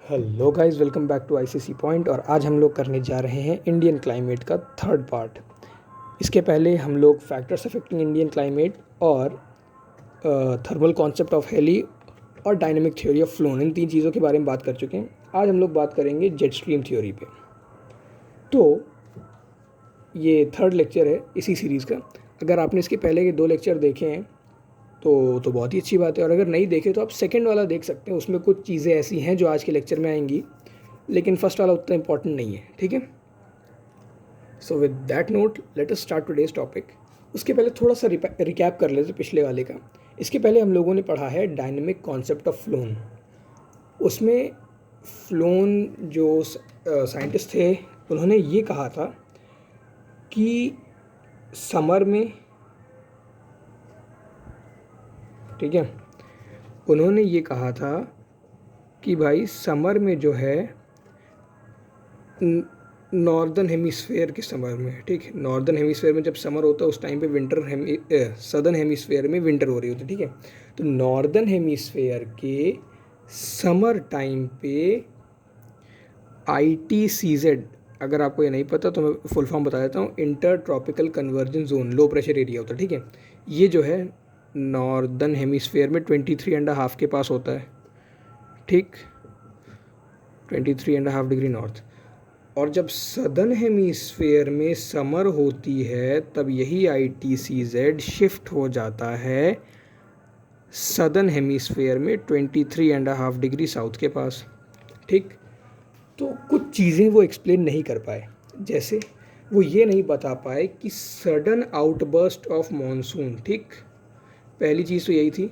Hello guys, welcome back to ICC point. और आज हम लोग करने जा रहे हैं इंडियन क्लाइमेट का थर्ड पार्ट। इसके पहले हम लोग फैक्टर्स अफेक्टिंग इंडियन क्लाइमेट और थर्मल कॉन्सेप्ट ऑफ हेली और डायनेमिक थ्योरी ऑफ फ्लोन, इन तीन चीज़ों के बारे में बात कर चुके हैं। आज हम लोग बात करेंगे जेट स्ट्रीम थ्योरी पे। तो ये थर्ड लेक्चर है इसी सीरीज़ का। अगर आपने इसके पहले के दो लेक्चर देखे हैं तो बहुत ही अच्छी बात है, और अगर नहीं देखे तो आप सेकंड वाला देख सकते हैं। उसमें कुछ चीज़ें ऐसी हैं जो आज के लेक्चर में आएंगी, लेकिन फर्स्ट वाला उतना इंपॉर्टेंट नहीं है। ठीक है, सो with that note let us start today's topic. उसके पहले थोड़ा सा रिकैप कर लेते पिछले वाले का। इसके पहले हम लोगों ने पढ़ा है डायनेमिक कॉन्सेप्ट ऑफ फ्लोन। उसमें फ्लोन जो साइंटिस्ट थे उन्होंने ये कहा था कि समर में, ठीक है, उन्होंने ये कहा था कि भाई समर में जो है नॉर्दर्न हेमिस्फेयर के समर में, ठीक, नॉर्दर्न हेमिस्फेयर में जब समर होता है उस टाइम पे सदर्न हेमिस्फेयर में विंटर हो रही होती है। ठीक है, तो नॉर्दर्न हेमिस्फेयर के समर टाइम पे ITCZ, अगर आपको ये नहीं पता तो मैं फुल फॉर्म बता देता हूँ, inter tropical convergence zone, low pressure area होता है। ठीक है, ये जो है नॉर्दर्न हेमिस्फेयर में 23.5 के पास होता है। ठीक, 23.5 डिग्री नॉर्थ। और जब सदर्न हेमिस्फेयर में समर होती है तब यही ITCZ शिफ्ट हो जाता है सदर्न हेमिस्फेयर में 23.5 डिग्री साउथ के पास। ठीक, तो कुछ चीज़ें वो एक्सप्लेन नहीं कर पाए। जैसे वो ये नहीं बता पाए कि सडन आउटबर्स्ट ऑफ मॉनसून। ठीक, पहली चीज़ तो यही थी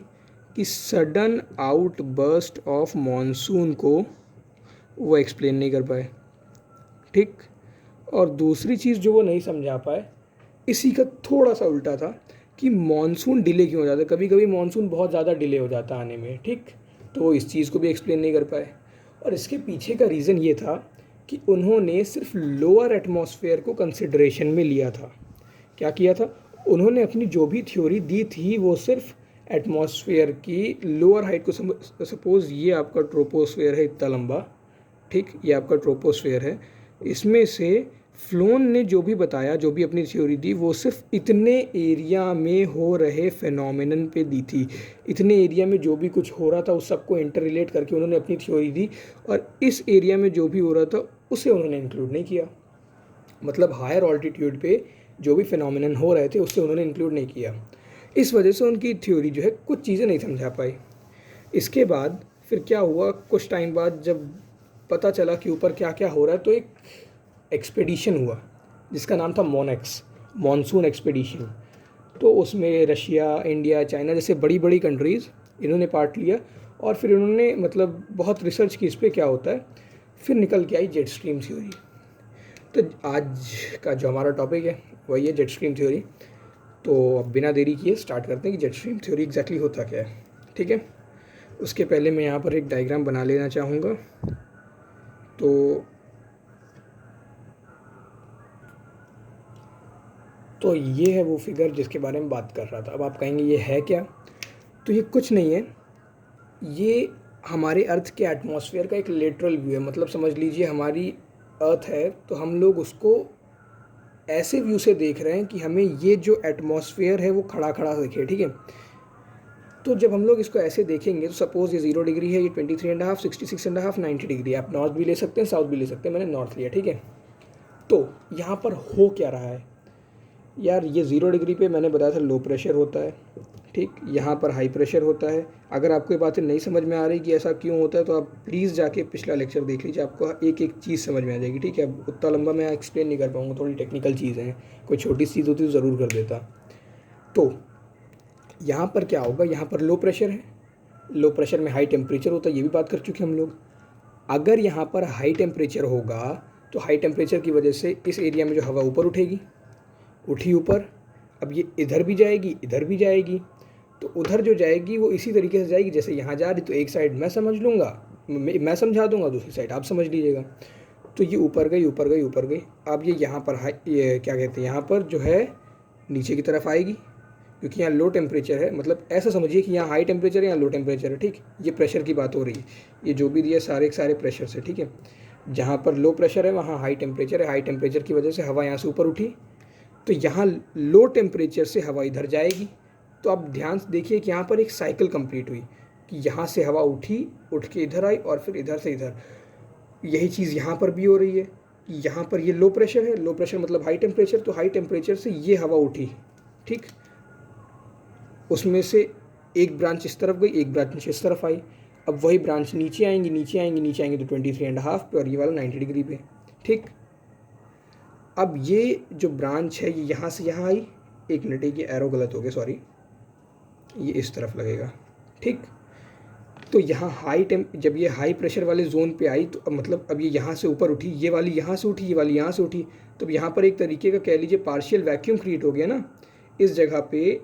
कि सडन आउटबर्स्ट ऑफ मॉनसून को वो एक्सप्लेन नहीं कर पाए। ठीक, और दूसरी चीज़ जो वो नहीं समझा पाए, इसी का थोड़ा सा उल्टा था कि मॉनसून डिले क्यों हो जाता है। कभी कभी मॉनसून बहुत ज़्यादा डिले हो जाता है आने में। ठीक, तो वो इस चीज़ को भी एक्सप्लेन नहीं कर पाए। और इसके पीछे का रीज़न ये था कि उन्होंने सिर्फ लोअर एटमॉस्फेयर को कंसिडरेशन में लिया था। क्या किया था उन्होंने? अपनी जो भी थ्योरी दी थी वो सिर्फ एटमॉस्फेयर की लोअर हाइट को सपोज़ ये आपका ट्रोपोस्फेयर है इतना लंबा, ठीक, ये आपका ट्रोपोस्फेयर है, इसमें से फ्लोन ने जो भी बताया, जो भी अपनी थ्योरी दी, वो सिर्फ इतने एरिया में हो रहे फिनोमेनन पे दी थी। इतने एरिया में जो भी कुछ हो रहा था उस सबको इंटर रिलेट करके उन्होंने अपनी थ्योरी दी, और इस एरिया में जो भी हो रहा था उसे उन्होंने इंक्लूड नहीं किया। मतलब हायर ऑल्टीट्यूड पे जो भी फिनोमेनन हो रहे थे उससे उन्होंने इंक्लूड नहीं किया। इस वजह से उनकी थ्योरी जो है कुछ चीज़ें नहीं समझा पाई। इसके बाद फिर क्या हुआ, कुछ टाइम बाद जब पता चला कि ऊपर क्या क्या हो रहा है, तो एक एक्सपेडिशन हुआ जिसका नाम था मोनेक्स, मॉनसून एक्सपेडिशन। तो उसमें रशिया, इंडिया, चाइना जैसे बड़ी बड़ी कंट्रीज़ इन्होंने पार्ट लिया, और फिर इन्होंने मतलब बहुत रिसर्च की इस पर क्या होता है, फिर निकल के आई जेट स्ट्रीम थ्योरी। तो आज का जो हमारा टॉपिक है वही है जेट स्ट्रीम थ्योरी। तो अब बिना देरी किए स्टार्ट करते हैं कि जेट स्ट्रीम थ्योरी एग्जैक्टली होता क्या है। ठीक है, उसके पहले मैं यहाँ पर एक डायग्राम बना लेना चाहूँगा। तो ये है वो फिगर जिसके बारे में बात कर रहा था। अब आप कहेंगे ये है क्या? तो ये कुछ नहीं है, ये हमारे अर्थ के एटमॉस्फेयर का एक लेटरल व्यू है। मतलब समझ लीजिए हमारी अर्थ है तो हम लोग उसको ऐसे व्यू से देख रहे हैं कि हमें ये जो एटमॉस्फेयर है वो खड़ा खड़ा दिखे। ठीक है, तो जब हम लोग इसको ऐसे देखेंगे तो सपोज़ ये 0 डिग्री है, ये 23.5, 66.5, 90 डिग्री। आप नॉर्थ भी ले सकते हैं, साउथ भी ले सकते हैं, मैंने नॉर्थ लिया। ठीक है, तो यहाँ पर हो क्या रहा है यार, ये 0 डिग्री पे मैंने बताया था लो प्रेशर होता है। ठीक, यहाँ पर हाई प्रेशर होता है। अगर आपको ये बातें नहीं समझ में आ रही कि ऐसा क्यों होता है तो आप प्लीज़ जाके पिछला लेक्चर देख लीजिए, आपको एक एक चीज़ समझ में आ जाएगी। ठीक है, अब उतना लंबा मैं एक्सप्लेन नहीं कर पाऊँगा, थोड़ी टेक्निकल चीज़ें हैं, कोई छोटी चीज़ होती तो ज़रूर कर देता। तो यहाँ पर क्या होगा, यहाँ पर लो प्रेशर है, लो प्रेशर में हाई टेम्परेचर होता है, ये भी बात कर चुके हम लोग। अगर यहाँ पर हाई टेम्परेचर होगा तो हाई टेम्परेचर की वजह से इस एरिया में जो हवा ऊपर उठेगी, उठी ऊपर, अब ये इधर भी जाएगी, इधर भी जाएगी। तो उधर जो जाएगी वो इसी तरीके से जाएगी जैसे यहाँ जा रही, तो एक साइड मैं समझ लूँगा, मैं समझा दूँगा, दूसरी साइड आप समझ लीजिएगा। तो ये ऊपर गई, ऊपर गई, ऊपर गई। अब ये यहाँ पर ये क्या कहते हैं, यहाँ पर जो है नीचे की तरफ आएगी, क्योंकि यहाँ लो टेम्परेचर है, मतलब ऐसा समझिए कि यहाँ हाई टेम्परेचर है, यहाँ लो टेम्परेचर है, ठीक। ये प्रेशर की बात हो रही है, ये जो भी दिया सारे के सारे प्रेशर से, ठीक है। जहाँ पर लो प्रेशर है वहाँ हाई टेम्परेचर है, हाई टेम्परेचर की वजह से हवा यहाँ से ऊपर उठी, तो यहाँ लो टेम्परेचर से हवा इधर जाएगी। तो आप ध्यान से देखिए कि यहाँ पर एक साइकिल कंप्लीट हुई कि यहाँ से हवा उठी, उठ के इधर आई और फिर इधर से इधर। यही चीज़ यहाँ पर भी हो रही है कि यहाँ पर ये लो प्रेशर है, लो प्रेशर मतलब हाई टेम्परेचर, तो हाई टेम्परेचर से ये हवा उठी, ठीक। उसमें से एक ब्रांच इस तरफ गई, एक ब्रांच इस तरफ आई। अब वही ब्रांच नीचे आएंगी, नीचे आएंगी, नीचे आएंगी तो 23.5 पे और ये वाला 90 डिग्री पे, ठीक। अब ये जो ब्रांच है ये यहाँ से यहाँ आई, एक मिनट, ये एरो गलत हो गया, सॉरी, ये इस तरफ लगेगा, ठीक। तो यहाँ जब ये हाई प्रेशर वाले जोन पे आई तो अब मतलब अब ये यहाँ से ऊपर उठी, ये वाली यहाँ से उठी, ये वाली यहाँ से उठी, तो यहाँ पर एक तरीके का कह लीजिए पार्शियल वैक्यूम क्रिएट हो गया ना इस जगह पे,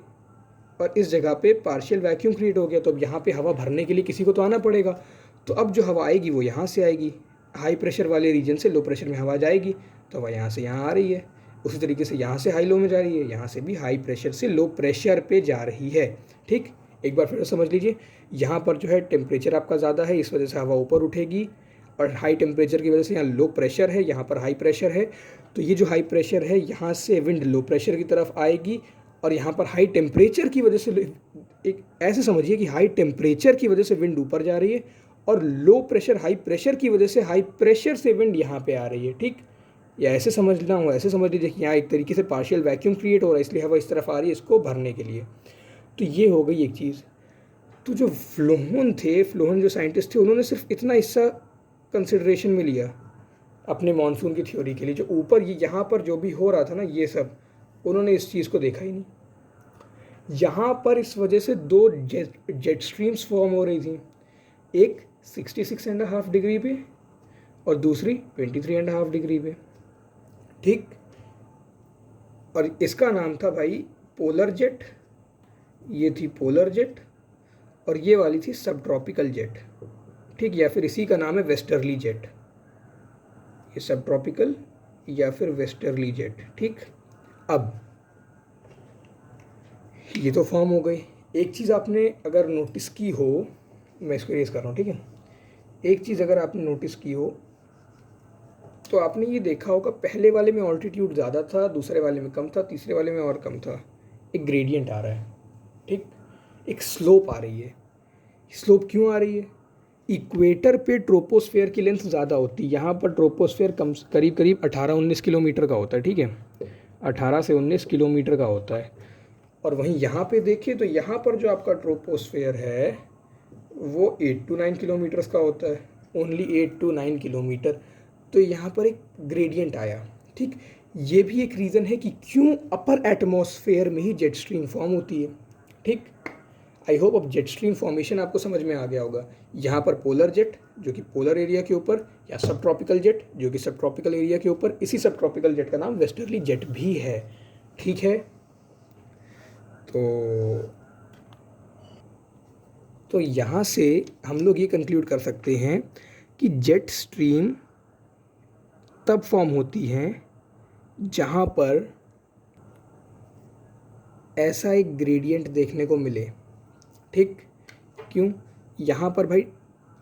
और इस जगह पे पार्शियल वैक्यूम क्रिएट हो गया। तो अब यहाँ पे हवा भरने के लिए किसी को तो आना पड़ेगा, तो अब जो हवा आएगी वो यहाँ से आएगी, हाई प्रेशर वाले रीजन से लो प्रेशर में हवा जाएगी, तो हवा यहाँ से यहाँ आ रही है। उसी तरीके से यहाँ से हाई लो में जा रही है, यहाँ से भी हाई प्रेशर से लो प्रेशर पे जा रही है, ठीक। एक बार फिर समझ लीजिए, यहाँ पर जो है टेम्परेचर आपका ज़्यादा है, इस वजह से हवा ऊपर उठेगी, और हाई टेम्परेचर की वजह से यहाँ लो प्रेशर है, यहाँ पर हाई प्रेशर है, तो ये जो हाई प्रेशर है यहाँ से विंड लो प्रेशर की तरफ आएगी, और यहाँ पर हाई टेम्परेचर की वजह से एक ऐसे समझिए कि हाई टेम्परेचर की वजह से विंड ऊपर जा रही है, और लो प्रेशर हाई प्रेशर की वजह से हाई प्रेशर से विंड यहाँ पे आ रही है, ठीक। या ऐसे समझना हो, ऐसे समझ लीजिए कि यहाँ एक तरीके से पार्शियल वैक्यूम क्रिएट हो रहा है, इसलिए हवा इस तरफ आ रही है इसको भरने के लिए। तो ये हो गई एक चीज़। तो जो फ्लोहन जो साइंटिस्ट थे उन्होंने सिर्फ इतना हिस्सा कंसिडरेशन में लिया अपने मॉनसून की थ्योरी के लिए, जो ऊपर ये यहाँ पर जो भी हो रहा था ना ये सब, उन्होंने इस चीज़ को देखा ही नहीं। यहाँ पर इस वजह से दो जेट स्ट्रीम्स फॉर्म हो रही थी, एक 66.5 डिग्री पे और दूसरी 23.5 डिग्री पे, ठीक। और इसका नाम था भाई पोलर जेट, ये थी पोलर जेट, और ये वाली थी सब ट्रॉपिकल जेट, ठीक। या फिर इसी का नाम है वेस्टर्ली जेट, ये सब ट्रॉपिकल या फिर वेस्टर्ली जेट, ठीक। अब ये तो फॉर्म हो गई। एक चीज़ आपने अगर नोटिस की हो, मैं इसको रेज कर रहा हूँ, ठीक है। एक चीज़ अगर आपने नोटिस की हो तो आपने ये देखा होगा, पहले वाले में ऑल्टीट्यूड ज़्यादा था, दूसरे वाले में कम था, तीसरे वाले में और कम था। एक ग्रेडियंट आ रहा है, ठीक, एक स्लोप आ रही है। स्लोप क्यों आ रही है? इक्वेटर पे ट्रोपोस्फेयर की लेंथ ज़्यादा होती है, यहाँ पर ट्रोपोस्फेयर कम करीब करीब 18-19 किलोमीटर का होता है, ठीक है, 18 से 19 किलोमीटर का होता है। और वहीं यहाँ पे देखिए तो यहाँ पर जो आपका ट्रोपोस्फेयर है वो 8 to 9 किलोमीटर्स का होता है, ओनली 8 to 9 किलोमीटर। तो यहाँ पर एक ग्रेडियंट आया, ठीक। ये भी एक रीज़न है कि क्यों अपर एटमॉस्फेयर में ही जेट स्ट्रीम फॉर्म होती है, ठीक। आई होप अब जेट स्ट्रीम फॉर्मेशन आपको समझ में आ गया होगा। यहाँ पर पोलर जेट जो कि पोलर एरिया के ऊपर, या सब ट्रॉपिकल जेट जो कि सब ट्रॉपिकल एरिया के ऊपर, इसी सब ट्रॉपिकल जेट का नाम वेस्टर्ली जेट भी है, ठीक है। तो यहाँ से हम लोग ये कंक्लूड कर सकते हैं कि जेट स्ट्रीम तब फॉर्म होती हैं जहाँ पर ऐसा एक ग्रेडियंट देखने को मिले, ठीक। क्यों? यहाँ पर भाई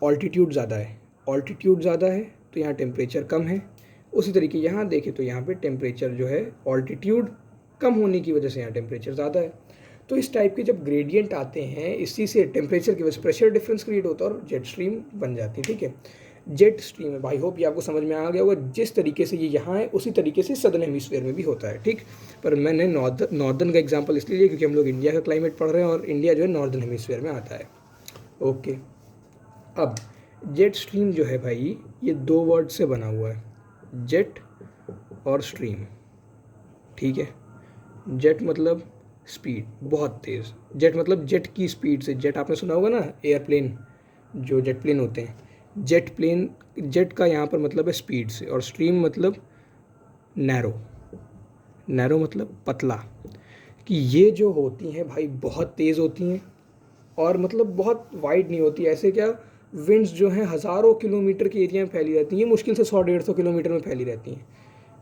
ऑल्टीट्यूड ज़्यादा है, ऑल्टीट्यूड ज़्यादा है तो यहाँ टेम्परेचर कम है। उसी तरीके यहाँ देखें तो यहाँ पे टेम्परेचर जो है ऑल्टीट्यूड कम होने की वजह से यहाँ टेम्परेचर ज़्यादा है। तो इस टाइप के जब ग्रेडियंट आते हैं, इसी से टेम्परेचर की वजह से प्रेशर डिफरेंस क्रिएट होता है और जेट स्ट्रीम बन जाती है, ठीक है। जेट स्ट्रीम है भाई, होप ये आपको समझ में आ गया होगा। जिस तरीके से ये यहाँ है उसी तरीके से सदर्न हेमिस्फीयर में भी होता है, ठीक। पर मैंने नॉर्दर्न का एग्जांपल इसलिए लिया क्योंकि हम लोग इंडिया का क्लाइमेट पढ़ रहे हैं और इंडिया जो है नॉर्दर्न हेमिस्फीयर में आता है, ओके। अब जेट स्ट्रीम जो है भाई ये दो वर्ड से बना हुआ है, जेट और स्ट्रीम, ठीक है। जेट मतलब स्पीड, बहुत तेज़। जेट मतलब जेट की स्पीड से, जेट आपने सुना होगा ना, एयरप्लेन जो जेट प्लेन होते हैं, जेट का यहाँ पर मतलब है स्पीड से, और स्ट्रीम मतलब नैरो मतलब पतला। कि ये जो होती हैं भाई बहुत तेज़ होती हैं और मतलब बहुत वाइड नहीं होती। ऐसे क्या विंड्स जो हैं हज़ारों किलोमीटर के एरिया में फैली रहती हैं, ये मुश्किल से 100-150 किलोमीटर में फैली रहती हैं,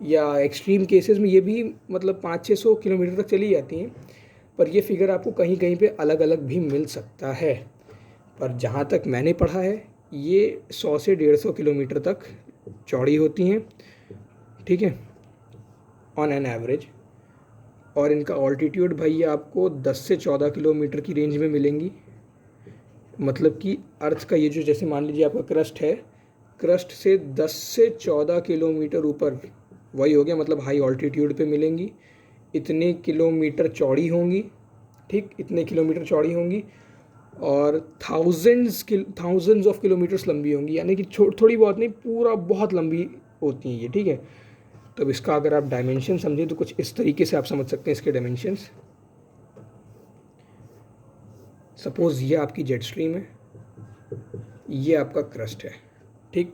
या एक्सट्रीम केसेस में ये भी मतलब 500-600 किलोमीटर तक चली जाती हैं। पर ये फिगर आपको कहीं कहीं पे अलग अलग भी मिल सकता है। पर जहाँ तक मैंने पढ़ा है ये 100 से 150 किलोमीटर तक चौड़ी होती हैं, ठीक है, ऑन एन एवरेज। और इनका ऑल्टीट्यूड भाई आपको 10 से 14 किलोमीटर की रेंज में मिलेंगी। मतलब कि अर्थ का ये जो, जैसे मान लीजिए आपका क्रस्ट है, क्रस्ट से 10 से 14 किलोमीटर ऊपर, वही हो गया, मतलब हाई ऑल्टीट्यूड पे मिलेंगी। इतने किलोमीटर चौड़ी होंगी, ठीक, इतने किलोमीटर चौड़ी होंगी और थाउजेंड्स ऑफ किलोमीटर्स लंबी होंगी, यानी कि थोड़ी बहुत नहीं, पूरा बहुत लंबी होती हैं ये, ठीक है। तो अब इसका अगर आप डायमेंशन समझें तो कुछ इस तरीके से आप समझ सकते हैं इसके डायमेंशंस। सपोज़ ये आपकी जेट स्ट्रीम है, ये आपका क्रस्ट है, ठीक,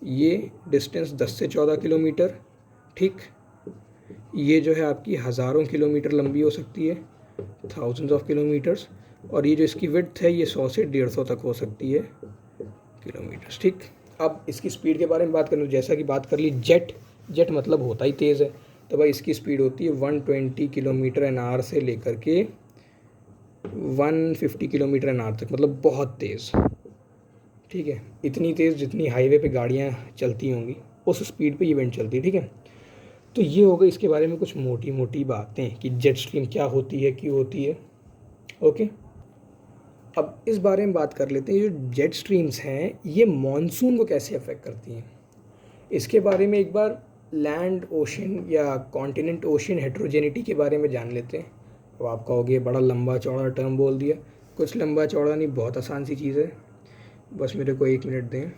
ये डिस्टेंस 10 से 14 किलोमीटर, ठीक, ये जो है आपकी हज़ारों किलोमीटर लंबी हो सकती है, थाउजेंड्स ऑफ किलोमीटर्स, और ये जो इसकी विड्थ है ये 100 से 150 तक हो सकती है किलोमीटर्स, ठीक। अब इसकी स्पीड के बारे में बात करें तो जैसा कि बात कर ली, जेट मतलब होता ही तेज़ है, तो भाई इसकी स्पीड होती है 120 किलोमीटर एन आवर से लेकर के 150 किलोमीटर एन आवर तक, मतलब बहुत तेज़, ठीक है, इतनी तेज़ जितनी हाईवे पे गाड़ियाँ चलती होंगी उस स्पीड पे ये इवेंट चलती है, ठीक है। तो ये हो गई इसके बारे में कुछ मोटी मोटी बातें कि जेट स्ट्रीम क्या होती है, क्यों होती है, ओके। अब इस बारे में बात कर लेते हैं, जो जेट स्ट्रीम्स हैं ये मॉनसून को कैसे अफेक्ट करती हैं। इसके बारे में एक बार लैंड ओशन या कॉन्टिनेंट ओशन हेट्रोजेनिटी के बारे में जान लेते हैं। तो आप कहोगे बड़ा लंबा चौड़ा टर्म बोल दिया, कुछ लंबा चौड़ा नहीं, बहुत आसान सी चीज़ है, बस मेरे को 1 मिनट दें।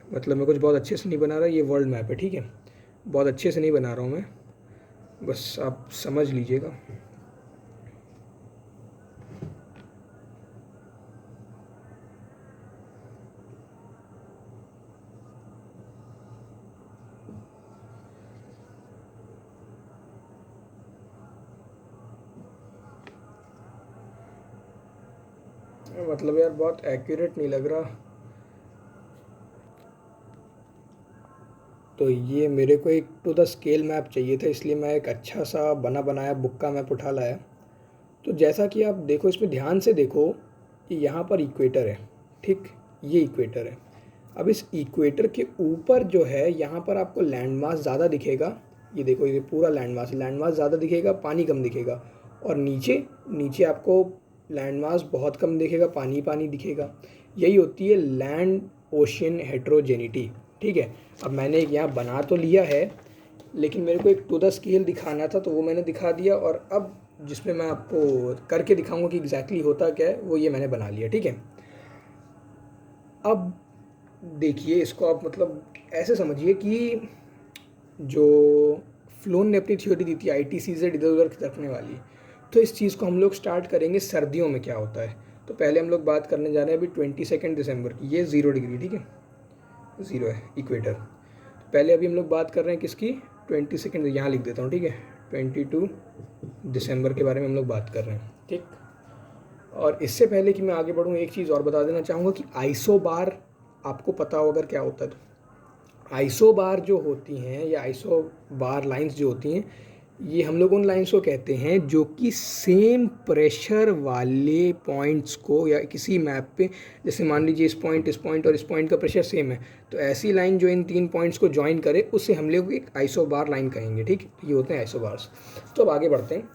मतलब मैं कुछ बहुत अच्छे से नहीं बना रहा, ये वर्ल्ड मैप है, ठीक है, बहुत अच्छे से नहीं बना रहा हूँ मैं, बस आप समझ लीजिएगा। मतलब यार बहुत एक्यूरेट नहीं लग रहा, तो ये मेरे को एक टू द स्केल मैप चाहिए था, इसलिए मैं एक अच्छा सा बना बनाया बुक का मैप उठा लाया। तो जैसा कि आप देखो, इसमें ध्यान से देखो कि यहाँ पर इक्वेटर है, ठीक, ये इक्वेटर है। अब इस इक्वेटर के ऊपर जो है यहाँ पर आपको लैंड मास ज़्यादा दिखेगा, ये देखो ये पूरा लैंड मास ज़्यादा दिखेगा, पानी कम दिखेगा, और नीचे नीचे आपको लैंड मास बहुत कम दिखेगा, पानी दिखेगा। यही होती है लैंड ओशन हेट्रोजेनिटी, ठीक है। अब मैंने एक यहाँ बना तो लिया है, लेकिन मेरे को एक टू द स्केल दिखाना था, तो वो मैंने दिखा दिया, और अब जिसमें मैं आपको करके दिखाऊंगा कि एग्जैक्टली होता क्या है, वो ये मैंने बना लिया, ठीक है। अब देखिए इसको आप मतलब ऐसे समझिए कि जो फ्लोन ने अपनी थ्योरी दी थी ITCZ इधर उधर रखने वाली, तो इस चीज़ को हम लोग स्टार्ट करेंगे सर्दियों में क्या होता है। तो पहले हम लोग बात करने जा रहे हैं अभी 22 दिसंबर की, ये 0 डिग्री, ठीक है, 0 है इक्वेटर। तो पहले अभी हम लोग बात कर रहे हैं किसकी, 22, यहाँ लिख देता हूँ, ठीक है, 22 दिसंबर के बारे में हम लोग बात कर रहे हैं, ठीक। और इससे पहले कि मैं आगे बढ़ूँ एक चीज़ और बता देना चाहूँगा कि आइसोबार आपको पता हो अगर क्या होता है। तो आइसोबार जो होती हैं या आइसोबार लाइंस जो होती हैं, ये हम लोग उन लाइंस को कहते हैं जो कि सेम प्रेशर वाले पॉइंट्स को, या किसी मैप पे जैसे मान लीजिए इस पॉइंट और इस पॉइंट का प्रेशर सेम है, तो ऐसी लाइन जो इन 3 पॉइंट्स को ज्वाइन करे उसे हम लोग एक आइसोबार लाइन कहेंगे, ठीक। ये होते हैं आइसोबार्स। तो अब आगे बढ़ते हैं।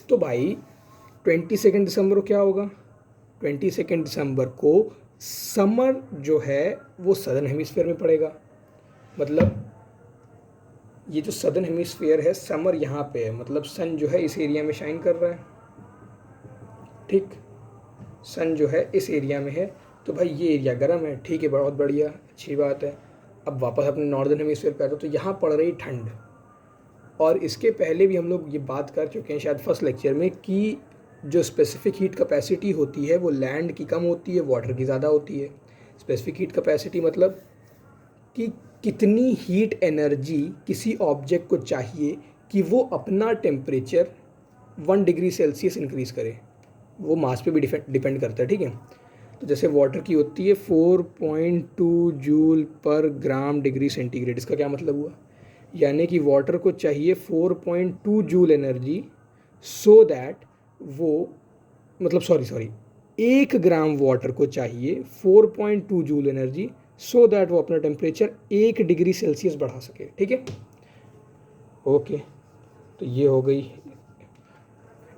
तो भाई 22 दिसंबर को क्या होगा, 22 दिसंबर को समर जो है वो सदर्न हेमिस्फीयर में पड़ेगा। मतलब ये जो सदर्न हेमिस्फीयर है, समर यहाँ पे है, मतलब सन जो है इस एरिया में शाइन कर रहा है, ठीक, सन जो है इस एरिया में है, तो भाई ये एरिया गर्म है, ठीक है, बहुत बढ़िया, अच्छी बात है। अब वापस अपने नॉर्दर्न हेमिस्फीयर पे आते तो यहाँ पड़ रही ठंड। और इसके पहले भी हम लोग ये बात कर चुके हैं शायद फर्स्ट लेक्चर में कि जो स्पेसिफिक हीट कैपेसिटी होती है वो लैंड की कम होती है, वाटर की ज़्यादा होती है। स्पेसिफिक हीट कैपेसिटी मतलब कि कितनी हीट एनर्जी किसी ऑब्जेक्ट को चाहिए कि वो अपना टेम्परेचर 1 डिग्री सेल्सियस इंक्रीज़ करे, वो मास पे भी डिपेंड करता है, ठीक है। तो जैसे वाटर की होती है 4.2 जूल पर ग्राम डिग्री सेंटीग्रेड, इसका क्या मतलब हुआ, यानी कि वाटर को चाहिए 4.2 जूल एनर्जी सो दैट वो मतलब सॉरी 1 ग्राम वाटर को चाहिए 4.2 जूल एनर्जी सो दैट वो अपना टेम्परेचर 1 डिग्री सेल्सियस बढ़ा सके। ठीक है, ओके। तो ये हो गई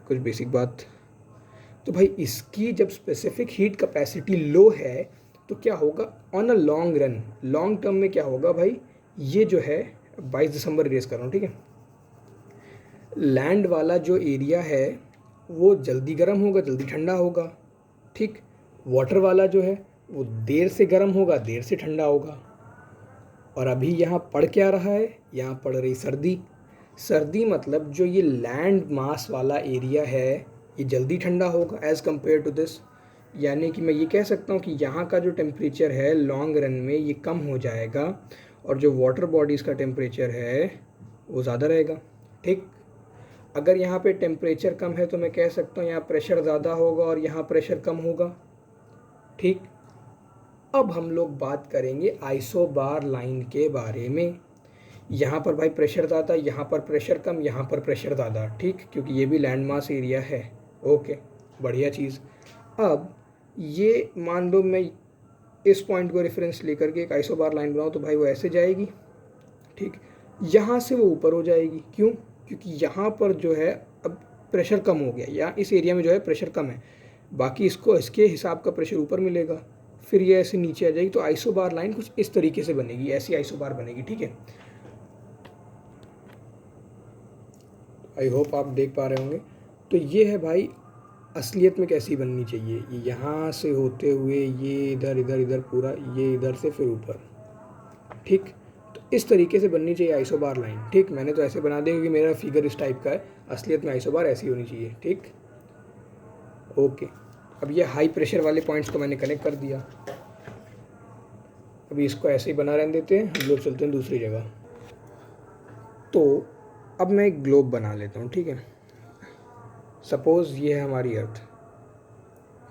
कुछ बेसिक बात। तो भाई इसकी जब स्पेसिफिक हीट कैपेसिटी लो है तो क्या होगा on a long run, long term में क्या होगा भाई, ये जो है 22 दिसंबर रेस कर रहा हूँ, ठीक है। लैंड वाला जो एरिया है वो जल्दी गर्म होगा जल्दी ठंडा होगा, ठीक। वाटर वाला जो है वो देर से गर्म होगा देर से ठंडा होगा। और अभी यहाँ पड़ क्या रहा है, यहाँ पड़ रही सर्दी। सर्दी मतलब जो ये लैंड मास वाला एरिया है ये जल्दी ठंडा होगा एज़ कम्पेयर टू दिस। यानी कि मैं ये कह सकता हूँ कि यहाँ का जो टेम्परेचर है लॉन्ग रन में ये कम हो जाएगा और जो वाटर बॉडीज़ का टेम्परेचर है वो ज़्यादा रहेगा, ठीक। अगर यहाँ पे टेम्परेचर कम है तो मैं कह सकता हूँ यहाँ प्रेशर ज़्यादा होगा और यहाँ प्रेशर कम होगा, ठीक। अब हम लोग बात करेंगे आइसोबार लाइन के बारे में। यहाँ पर भाई प्रेशर ज़्यादा, यहाँ पर प्रेशर कम, यहाँ पर प्रेशर ज़्यादा, ठीक, क्योंकि ये भी लैंड मास एरिया है। ओके, बढ़िया चीज़। अब ये मान लो मैं इस पॉइंट को रेफरेंस लेकर के एक आइसोबार लाइन बनाऊँ तो भाई वो ऐसे जाएगी, ठीक। यहाँ से वो ऊपर हो जाएगी, क्यों, क्योंकि यहाँ पर जो है अब प्रेशर कम हो गया, यहाँ इस एरिया में जो है प्रेशर कम है, बाकी इसको इसके हिसाब का प्रेशर ऊपर मिलेगा, फिर ये ऐसे नीचे आ जाएगी। तो आइसोबार लाइन कुछ इस तरीके से बनेगी, ऐसी आइसोबार बनेगी, ठीक है। आई होप आप देख पा रहे होंगे। तो ये है भाई असलियत में कैसी बननी चाहिए, ये यहाँ से होते हुए ये इधर इधर इधर पूरा ये इधर से फिर ऊपर, ठीक। तो इस तरीके से बननी चाहिए आइसोबार लाइन, ठीक। मैंने तो ऐसे बना दिया क्योंकि मेरा फिगर इस टाइप का है, असलियत में आइसोबार ऐसी होनी चाहिए, ठीक। ओके, अब ये हाई प्रेशर वाले पॉइंट्स को मैंने कनेक्ट कर दिया। अभी इसको ऐसे ही बना रहने देते हैं, हम लोग चलते हैं दूसरी जगह। तो अब मैं एक ग्लोब बना लेता हूँ, ठीक है। सपोज़ ये है हमारी अर्थ,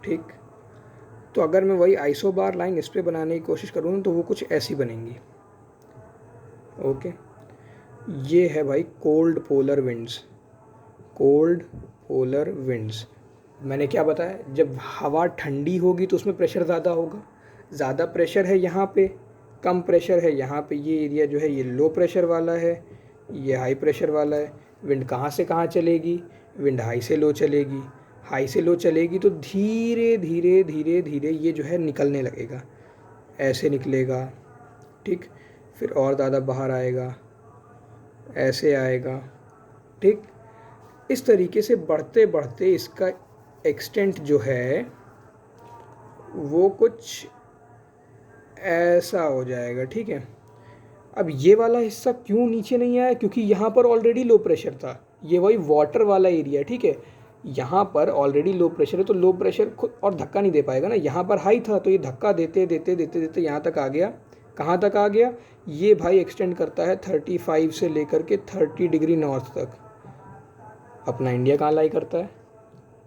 ठीक। तो अगर मैं वही आइसोबार लाइन इस पर बनाने की कोशिश करूँ तो वो कुछ ऐसी बनेंगी, ओके। ये है भाई cold polar winds, cold polar winds. मैंने क्या बताया, जब हवा ठंडी होगी तो उसमें प्रेशर ज़्यादा होगा, ज़्यादा प्रेशर है यहाँ पे, कम प्रेशर है यहाँ पे, ये एरिया जो है ये लो प्रेशर वाला है, ये हाई प्रेशर वाला है। विंड कहाँ से कहाँ चलेगी, विंड हाई से लो चलेगी, हाई से लो चलेगी तो धीरे धीरे धीरे धीरे ये जो है निकलने लगेगा, ऐसे निकलेगा, ठीक। फिर और ज़्यादा बाहर आएगा, ऐसे आएगा, ठीक। इस तरीके से बढ़ते बढ़ते इसका एक्सटेंट जो है वो कुछ ऐसा हो जाएगा, ठीक है। अब ये वाला हिस्सा क्यों नीचे नहीं आया, क्योंकि यहाँ पर ऑलरेडी लो प्रेशर था, ये वही वाटर वाला एरिया, ठीक है। यहाँ पर ऑलरेडी लो प्रेशर है तो लो प्रेशर खुद और धक्का नहीं दे पाएगा ना, यहाँ पर हाई था तो ये धक्का देते देते देते देते यहाँ तक आ गया। कहाँ तक आ गया, ये भाई एक्सटेंड करता है 35 से लेकर के 30 डिग्री नॉर्थ तक। अपना इंडिया कहाँ लाई करता है,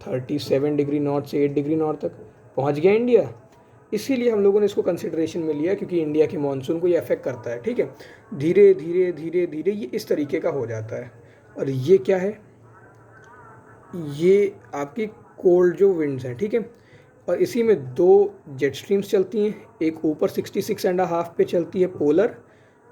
37 डिग्री नॉर्थ से 8 डिग्री नॉर्थ तक पहुँच गया इंडिया। इसीलिए हम लोगों ने इसको कंसिडरेशन में लिया क्योंकि इंडिया के मानसून को ये अफेक्ट करता है, ठीक है। धीरे धीरे धीरे धीरे ये इस तरीके का हो जाता है। और ये क्या है, ये आपकी कोल्ड जो विंड्स हैं, ठीक है। और इसी में 2 जेट स्ट्रीम्स चलती हैं, एक ऊपर 66.5 पे चलती है पोलर,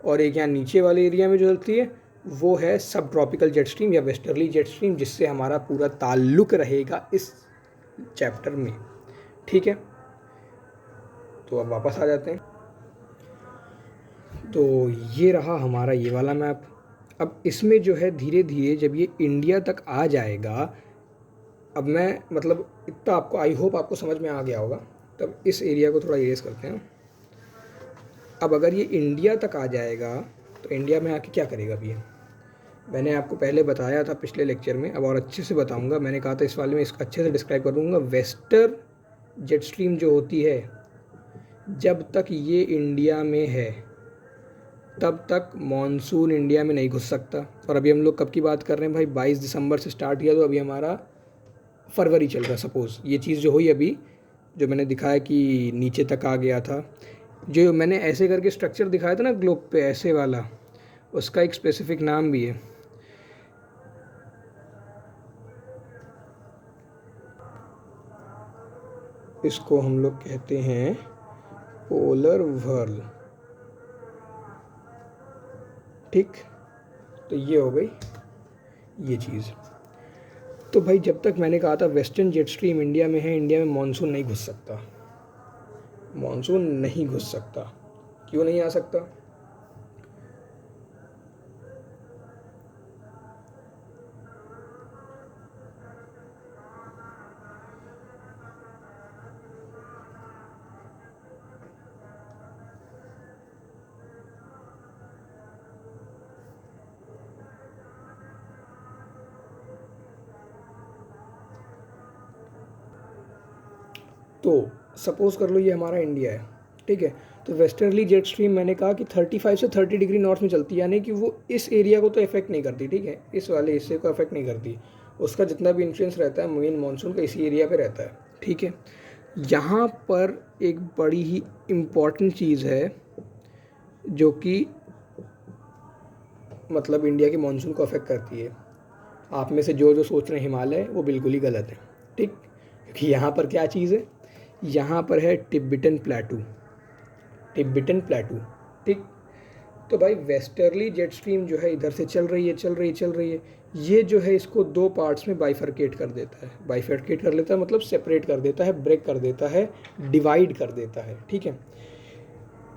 और एक यहाँ नीचे वाले एरिया में जो चलती है वो है सब ट्रॉपिकल जेट स्ट्रीम या वेस्टर्ली जेट स्ट्रीम, जिससे हमारा पूरा ताल्लुक रहेगा इस चैप्टर में, ठीक है। तो अब वापस आ जाते हैं। तो ये रहा हमारा ये वाला मैप। अब इसमें जो है धीरे धीरे जब ये इंडिया तक आ जाएगा, अब मैं मतलब इतना आपको आई होप आपको समझ में आ गया होगा, तब इस एरिया को थोड़ा इरेज करते हैं। अब अगर ये इंडिया तक आ जाएगा तो इंडिया में आके क्या करेगा भैया, मैंने आपको पहले बताया था पिछले लेक्चर में, अब और अच्छे से बताऊंगा। मैंने कहा था इस वाले में इसको अच्छे से डिस्क्राइब कर दूंगा। वेस्टर्न जेट स्ट्रीम जो होती है, जब तक ये इंडिया में है तब तक मॉनसून इंडिया में नहीं घुस सकता। और अभी हम लोग कब की बात कर रहे हैं भाई, 22 दिसंबर से स्टार्ट किया तो अभी हमारा फरवरी चल रहा। सपोज़ ये चीज़ जो हुई अभी, जो मैंने दिखाया कि नीचे तक आ गया था, जो मैंने ऐसे करके स्ट्रक्चर दिखाया था ना ग्लोब पे ऐसे वाला, उसका एक स्पेसिफिक नाम भी है। इसको हम लोग कहते हैं पोलर वर्ल। ठीक, तो ये हो गई ये चीज़। तो भाई जब तक मैंने कहा था वेस्टर्न जेट स्ट्रीम इंडिया में है, इंडिया में मानसून नहीं घुस सकता, मानसून नहीं घुस सकता। क्यों नहीं आ सकता? तो सपोज़ कर लो ये हमारा इंडिया है, ठीक है। तो वेस्टर्नली जेट स्ट्रीम मैंने कहा कि 35 से 30 डिग्री नॉर्थ में चलती है, यानी कि वो इस एरिया को तो इफेक्ट नहीं करती, ठीक है, इस वाले हिस्से को इफेक्ट नहीं करती। उसका जितना भी इन्फ्लुएंस रहता है मेन मानसून का इसी एरिया पे रहता है, ठीक है। यहाँ पर एक बड़ी ही इम्पॉर्टेंट चीज़ है जो कि मतलब इंडिया के मानसून को अफेक्ट करती है। आप में से जो जो सोच रहे हैं हिमालय, वो बिल्कुल ही गलत है, ठीक। क्योंकि यहाँ पर क्या चीज़ है, यहाँ पर है तिब्बतन प्लेटू, तिब्बतन प्लेटू, ठीक। तो भाई वेस्टर्ली जेट स्ट्रीम जो है इधर से चल रही है, चल रही है, चल रही है। ये जो है इसको दो पार्ट्स में बाइफरकेट कर देता है, बाइफरकेट कर लेता है मतलब सेपरेट कर देता है, ब्रेक कर देता है, डिवाइड कर देता है, ठीक है।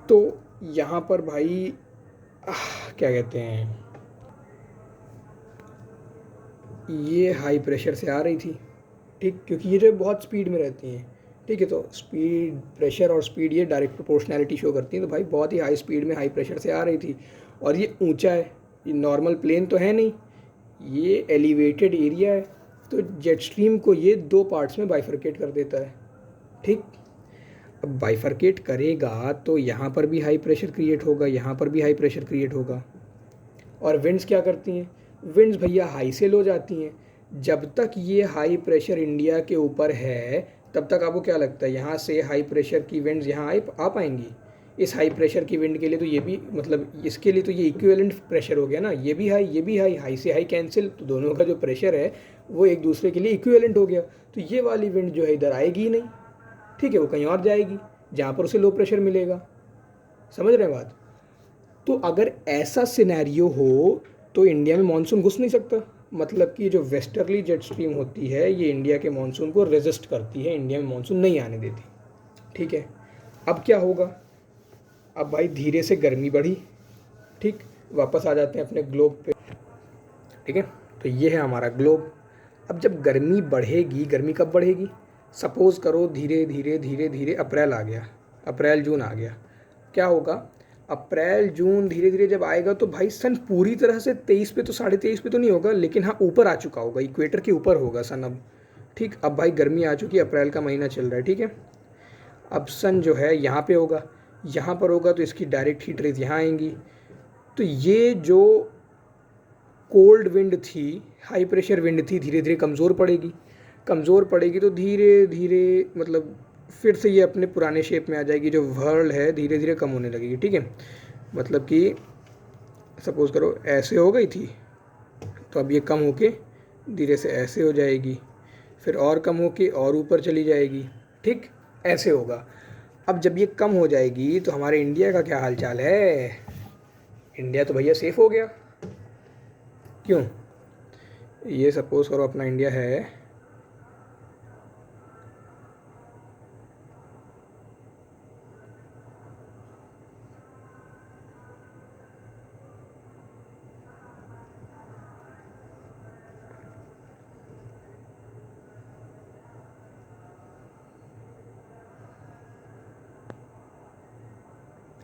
तो यहाँ पर भाई क्या कहते हैं, ये हाई प्रेशर से आ रही थी, ठीक, क्योंकि ये जो बहुत स्पीड में रहती हैं, ठीक है। तो स्पीड, प्रेशर और स्पीड ये डायरेक्ट प्रोपोर्शनैलिटी शो करती हैं। तो भाई बहुत ही हाई स्पीड में हाई प्रेशर से आ रही थी, और ये ऊंचा है, ये नॉर्मल प्लेन तो है नहीं, ये एलिवेटेड एरिया है। तो जेट स्ट्रीम को ये दो पार्ट्स में बाइफरकेट कर देता है, ठीक। अब बाइफरकेट करेगा तो यहाँ पर भी हाई प्रेशर क्रिएट होगा, यहाँ पर भी हाई प्रेशर क्रिएट होगा। और विंड्स क्या करती हैं, विंड्स भैया हाई से लो जाती हैं। जब तक ये हाई प्रेशर इंडिया के ऊपर है तब तक आपको क्या लगता है यहाँ से हाई प्रेशर की विंड्स यहाँ आ पाएंगी? इस हाई प्रेशर की विंड के लिए तो ये भी मतलब इसके लिए तो ये इक्विवेलेंट प्रेशर हो गया ना, ये भी हाई, ये भी हाई, हाई से हाई कैंसिल, तो दोनों का जो प्रेशर है वो एक दूसरे के लिए इक्विवेलेंट हो गया। तो ये वाली विंड जो है इधर आएगी ही नहीं, ठीक है, वो कहीं और जाएगी जहाँ पर उसे लो प्रेशर मिलेगा। समझ रहे हैं बात? तो अगर ऐसा सिनेरियो हो तो इंडिया में मानसून घुस नहीं सकता। मतलब कि जो वेस्टर्ली जेट स्ट्रीम होती है ये इंडिया के मानसून को रेजिस्ट करती है, इंडिया में मानसून नहीं आने देती, ठीक है। अब क्या होगा, अब भाई धीरे से गर्मी बढ़ी, ठीक। वापस आ जाते हैं अपने ग्लोब पे, ठीक है। तो ये है हमारा ग्लोब। अब जब गर्मी बढ़ेगी, गर्मी कब बढ़ेगी? सपोज़ करो धीरे धीरे धीरे धीरे अप्रैल आ गया, अप्रैल जून आ गया, क्या होगा? अप्रैल जून धीरे धीरे जब आएगा तो भाई सन पूरी तरह से 23 पे तो 23.5 पे तो नहीं होगा, लेकिन हाँ ऊपर आ चुका होगा, इक्वेटर के ऊपर होगा सन अब, ठीक। अब भाई गर्मी आ चुकी है, अप्रैल का महीना चल रहा है, ठीक है। अब सन जो है यहाँ पे होगा, यहाँ पर होगा तो इसकी डायरेक्ट हीट रेज यहाँ आएंगी। तो ये जो कोल्ड विंड थी, हाई प्रेशर विंड थी, धीरे धीरे कमज़ोर पड़ेगी, कमज़ोर पड़ेगी तो धीरे धीरे मतलब फिर से ये अपने पुराने शेप में आ जाएगी, जो वर्ल्ड है धीरे धीरे कम होने लगेगी, ठीक है। मतलब कि सपोज़ करो ऐसे हो गई थी, तो अब ये कम होके धीरे से ऐसे हो जाएगी, फिर और कम होके और ऊपर चली जाएगी, ठीक, ऐसे होगा। अब जब ये कम हो जाएगी तो हमारे इंडिया का क्या हाल चाल है? इंडिया तो भैया सेफ़ हो गया। क्यों? ये सपोज़ करो अपना इंडिया है,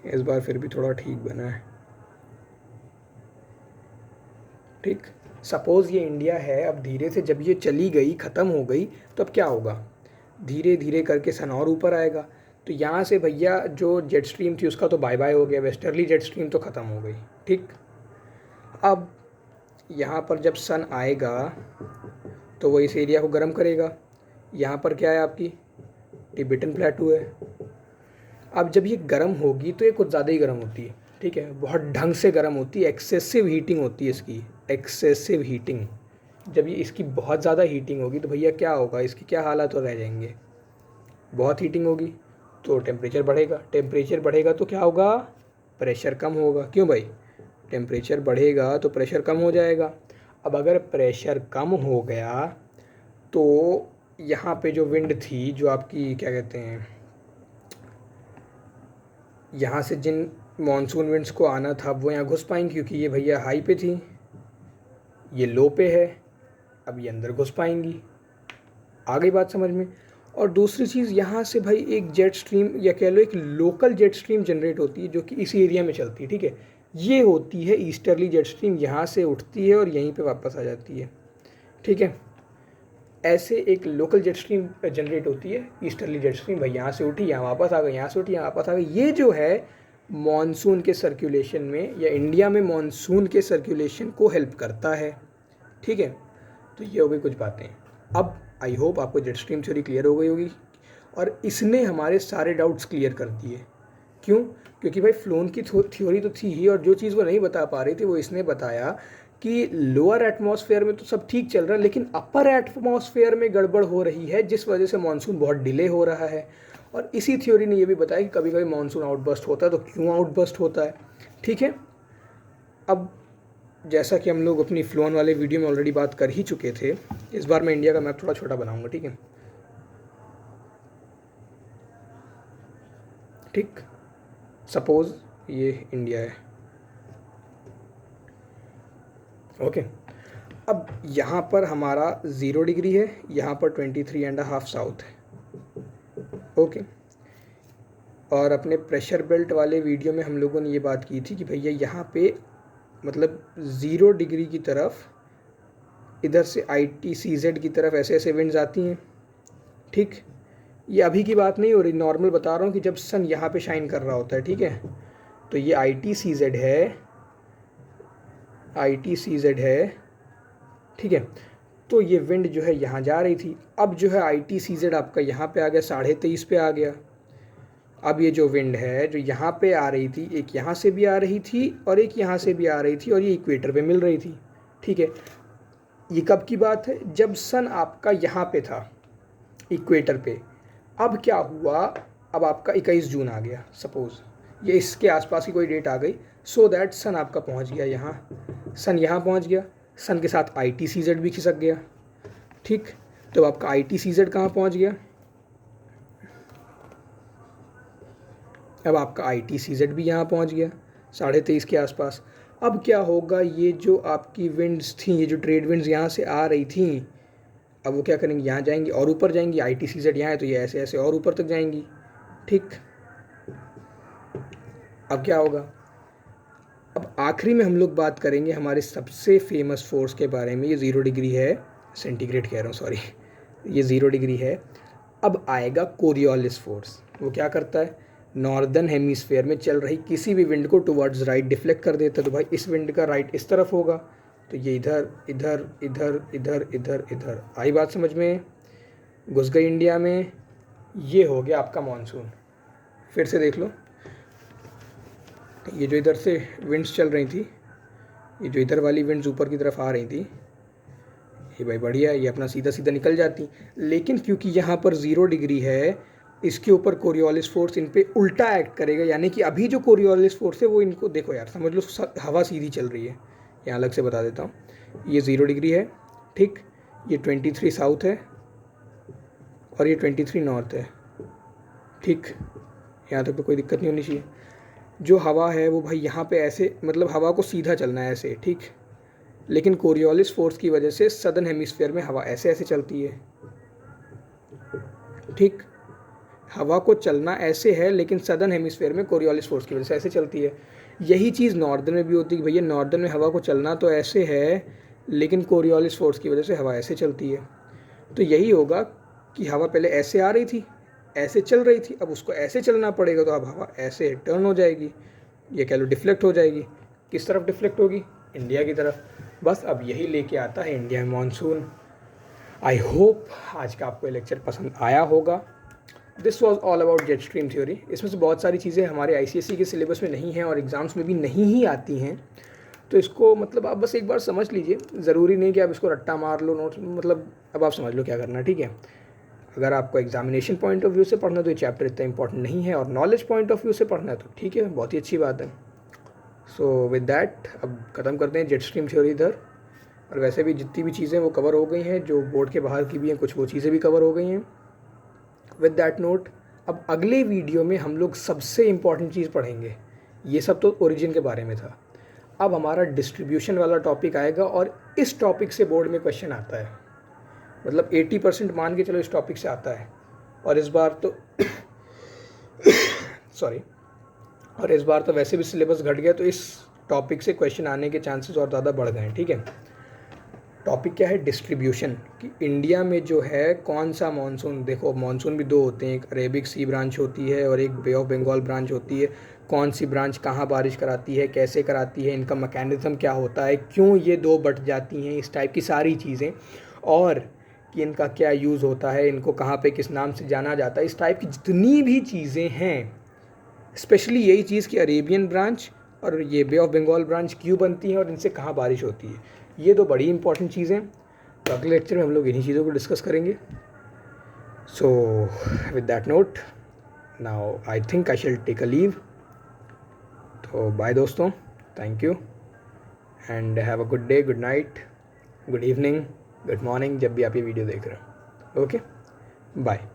इस बार फिर भी थोड़ा ठीक बना है, ठीक। सपोज़ ये इंडिया है, अब धीरे से जब ये चली गई, ख़त्म हो गई, तो अब क्या होगा? धीरे धीरे करके सन और ऊपर आएगा। तो यहाँ से भैया जो जेट स्ट्रीम थी उसका तो बाय बाय हो गया, वेस्टर्ली जेट स्ट्रीम तो ख़त्म हो गई, ठीक। अब यहाँ पर जब सन आएगा तो वो इस एरिया को गर्म करेगा। यहाँ पर क्या है आपकी तिब्बतन प्लेटू है। अब जब ये गर्म होगी तो ये कुछ ज़्यादा ही गर्म होती है, ठीक है, बहुत ढंग से गर्म होती है, एक्सेसिव हीटिंग होती है इसकी, एक्सेसिव हीटिंग। जब ये इसकी बहुत ज़्यादा हीटिंग होगी तो भैया क्या होगा, इसकी क्या हालत हो रह जाएंगे, बहुत हीटिंग होगी तो टेम्परेचर बढ़ेगा, टेम्परेचर बढ़ेगा तो क्या होगा, प्रेशर कम होगा। क्यों भाई, टेम्परेचर बढ़ेगा तो प्रेशर कम हो जाएगा। अब अगर प्रेशर कम हो गया तो यहाँ पे जो विंड थी, जो आपकी क्या कहते हैं, यहाँ से जिन मॉनसून विंड्स को आना था वो यहाँ घुस पाएंगी, क्योंकि ये भैया हाई पे थी, ये लो पे है, अब ये अंदर घुस पाएंगी। आ गई बात समझ में। और दूसरी चीज़, यहाँ से भाई एक जेट स्ट्रीम या कह लो एक लोकल जेट स्ट्रीम जनरेट होती है जो कि इस एरिया में चलती है, ठीक है। ये होती है ईस्टर्ली जेट स्ट्रीम, यहाँ से उठती है और यहीं पे वापस आ जाती है, ठीक है। ऐसे एक लोकल जेट स्ट्रीम जनरेट होती है, ईस्टर्ली जेट स्ट्रीम, भाई यहाँ से उठी यहाँ वापस आ गई, यहाँ से उठी यहाँ वापस आ गई। ये जो है मॉनसून के सर्कुलेशन में या इंडिया में मॉनसून के सर्कुलेशन को हेल्प करता है, ठीक है। तो ये हो गई कुछ बातें। अब आई होप आपको जेट स्ट्रीम थ्योरी क्लियर हो गई होगी, और इसने हमारे सारे डाउट्स क्लियर कर दिए। क्यों, क्योंकि भाई फ्लोन की थ्योरी तो थी ही, और जो चीज़ वो नहीं बता पा रही थी वो इसने बताया कि लोअर एटमॉस्फेयर में तो सब ठीक चल रहा है, लेकिन अपर एटमॉस्फेयर में गड़बड़ हो रही है, जिस वजह से मानसून बहुत डिले हो रहा है। और इसी थ्योरी ने ये भी बताया कि कभी कभी मानसून आउटबर्स्ट होता है, तो क्यों आउटबर्स्ट होता है, ठीक है। अब जैसा कि हम लोग अपनी फ्लोन वाले वीडियो में ऑलरेडी बात कर ही चुके थे, इस बार मैं इंडिया का मैप थोड़ा छोटा बनाऊंगा, ठीक है। ठीक, सपोज ये इंडिया है, ओके। अब यहाँ पर हमारा 0 डिग्री है, यहाँ पर 23.5 साउथ है, ओके। और अपने प्रेशर बेल्ट वाले वीडियो में हम लोगों ने ये बात की थी कि भैया यहाँ पे मतलब 0 डिग्री की तरफ इधर से ITCZ की तरफ ऐसे ऐसे विंड्स आती हैं, ठीक। ये अभी की बात नहीं हो रही, नॉर्मल बता रहा हूँ कि जब सन यहाँ पे शाइन कर रहा होता है, ठीक है। तो ये ITCZ है, ITCZ है, ठीक है। तो ये विंड जो है यहाँ जा रही थी, अब जो है ITCZ आपका यहाँ पे आ गया, 23.5 पे आ गया। अब ये जो विंड है जो यहाँ पे आ रही थी, एक यहाँ से भी आ रही थी और एक यहाँ से भी आ रही थी, और ये इक्वेटर पे मिल रही थी, ठीक है। ये कब की बात है, जब सन आपका यहाँ पे था इक्वेटर पे। अब क्या हुआ, अब आपका 21 जून आ गया, सपोज़ ये इसके आसपास की कोई डेट आ गई, सो दैट सन आपका पहुँच गया यहाँ, सन यहाँ पहुँच गया, सन के साथ ITCZ भी खिसक गया, ठीक। तो आपका ITCZ कहाँ पहुँच गया, अब आपका ITCZ भी यहाँ पहुँच गया 23.5 के आसपास। अब क्या होगा, ये जो आपकी विंड्स थी, ये जो ट्रेड विंड्स यहाँ से आ रही थी, अब वो क्या करेंगी, यहाँ जाएंगी और ऊपर जाएंगी, ITCZ यहाँ है तो ये ऐसे ऐसे और ऊपर तक जाएंगी, ठीक। अब क्या होगा, अब आखिरी में हम लोग बात करेंगे हमारे सबसे फेमस फोर्स के बारे में। ये 0 डिग्री है, सेंटीग्रेड कह रहा हूँ, सॉरी, ये 0 डिग्री है। अब आएगा कोरियोलिस फोर्स। वो क्या करता है, नॉर्दर्न हेमीस्फेयर में चल रही किसी भी विंड को टुवर्ड्स राइट डिफ्लेक्ट कर देता है। तो भाई इस विंड का राइट इस तरफ होगा, तो ये इधर इधर इधर इधर इधर इधर। आई बात समझ में, घुस गई इंडिया में। ये हो गया आपका मानसून। फिर से देख लो, ये जो इधर से विंड्स चल रही थी, ये जो इधर वाली विंड्स ऊपर की तरफ आ रही थी, ये भाई बढ़िया, ये अपना सीधा सीधा निकल जाती। लेकिन क्योंकि यहाँ पर 0 डिग्री है, इसके ऊपर कोरियोलिस फोर्स इन पे उल्टा एक्ट करेगा। यानी कि अभी जो कोरियोलिस फोर्स है वो इनको, देखो यार समझ लो, हवा सीधी चल रही है, यहाँ अलग से बता देता हूँ। ये 0 डिग्री है, ठीक, ये 23 साउथ है और ये 23 नॉर्थ है, ठीक। यहाँ तक तो कोई दिक्कत नहीं होनी चाहिए। जो हवा है वो भाई यहाँ पे ऐसे, मतलब हवा को सीधा चलना है ऐसे, ठीक। लेकिन कोरियोलिस फोर्स की वजह से सदर्न हेमिस्फीयर में हवा ऐसे ऐसे चलती है, ठीक। हवा को चलना ऐसे है, लेकिन सदर्न हेमिस्फीयर में कोरियोलिस फोर्स की वजह से ऐसे चलती है। यही चीज़ नॉर्दर्न में भी होती है कि भैया नॉर्दर्न में हवा को चलना तो ऐसे है, लेकिन कोरियोलिस फोर्स की वजह से हवा ऐसे चलती है। तो यही होगा कि हवा पहले ऐसे आ रही थी, ऐसे चल रही थी, अब उसको ऐसे चलना पड़ेगा, तो अब हवा ऐसे टर्न हो जाएगी, ये कह लो डिफ्लेक्ट हो जाएगी। किस तरफ डिफ्लेक्ट होगी, इंडिया की तरफ। बस अब यही लेके आता है इंडिया में मानसून। आई होप आज का आपको लेक्चर पसंद आया होगा। This was all about jet stream theory. इसमें से बहुत सारी चीज़ें हमारे ICSE के सिलेबस में नहीं हैं और एग्ज़ाम्स में भी नहीं ही आती हैं, तो इसको मतलब आप बस एक बार समझ लीजिए। ज़रूरी नहीं कि आप इसको रट्टा मार लो नोट्स, मतलब अब आप समझ लो क्या करना है, ठीक है। अगर आपको एग्जामिनेशन पॉइंट ऑफ व्यू से पढ़ना है तो ये चैप्टर इतना इंपॉर्टेंट नहीं है, और नॉलेज पॉइंट ऑफ व्यू से पढ़ना है तो ठीक है, बहुत ही अच्छी बात है। सो विद दैट अब ख़त्म करते हैं जेट स्ट्रीम थ्योरी इधर। और वैसे भी जितनी भी चीज़ें वो कवर हो गई हैं, जो बोर्ड के बाहर की भी हैं, कुछ वो चीज़ें भी कवर हो गई हैं। विद दैट नोट अब अगले वीडियो में हम लोग सबसे इम्पॉर्टेंट चीज़ पढ़ेंगे। ये सब तो ओरिजिन के बारे में था, अब हमारा डिस्ट्रीब्यूशन वाला टॉपिक आएगा, और इस टॉपिक से बोर्ड में क्वेश्चन आता है, मतलब 80% मान के चलो इस टॉपिक से आता है। और इस बार तो सॉरी, और इस बार तो वैसे भी सिलेबस घट गया, तो इस टॉपिक से क्वेश्चन आने के चांसेस और ज़्यादा बढ़ गए हैं, ठीक है। टॉपिक क्या है, डिस्ट्रीब्यूशन, कि इंडिया में जो है कौन सा मानसून, देखो मानसून भी दो होते हैं, एक अरेबिक सी ब्रांच होती है और एक बे ऑफ बंगाल ब्रांच होती है। कौन सी ब्रांच कहाँ बारिश कराती है, कैसे कराती है, इनका मैकेनिज़्म क्या होता है, क्यों ये दो बट जाती हैं, इस टाइप की सारी चीज़ें, और कि इनका क्या यूज़ होता है, इनको कहाँ पे किस नाम से जाना जाता है, इस टाइप की जितनी भी चीज़ें हैं, स्पेशली यही चीज़ कि अरेबियन ब्रांच और ये बे ऑफ बंगाल ब्रांच क्यों बनती हैं और इनसे कहाँ बारिश होती है, ये तो बड़ी इंपॉर्टेंट चीज़ें। तो अगले लेक्चर में हम लोग इन्हीं चीज़ों को डिस्कस करेंगे। So with that note now I think I shall take a leave. तो बाय दोस्तों, thank you and have a good day, good night, good evening, good morning, जब भी आप ये वीडियो देख रहे हो। Okay, bye.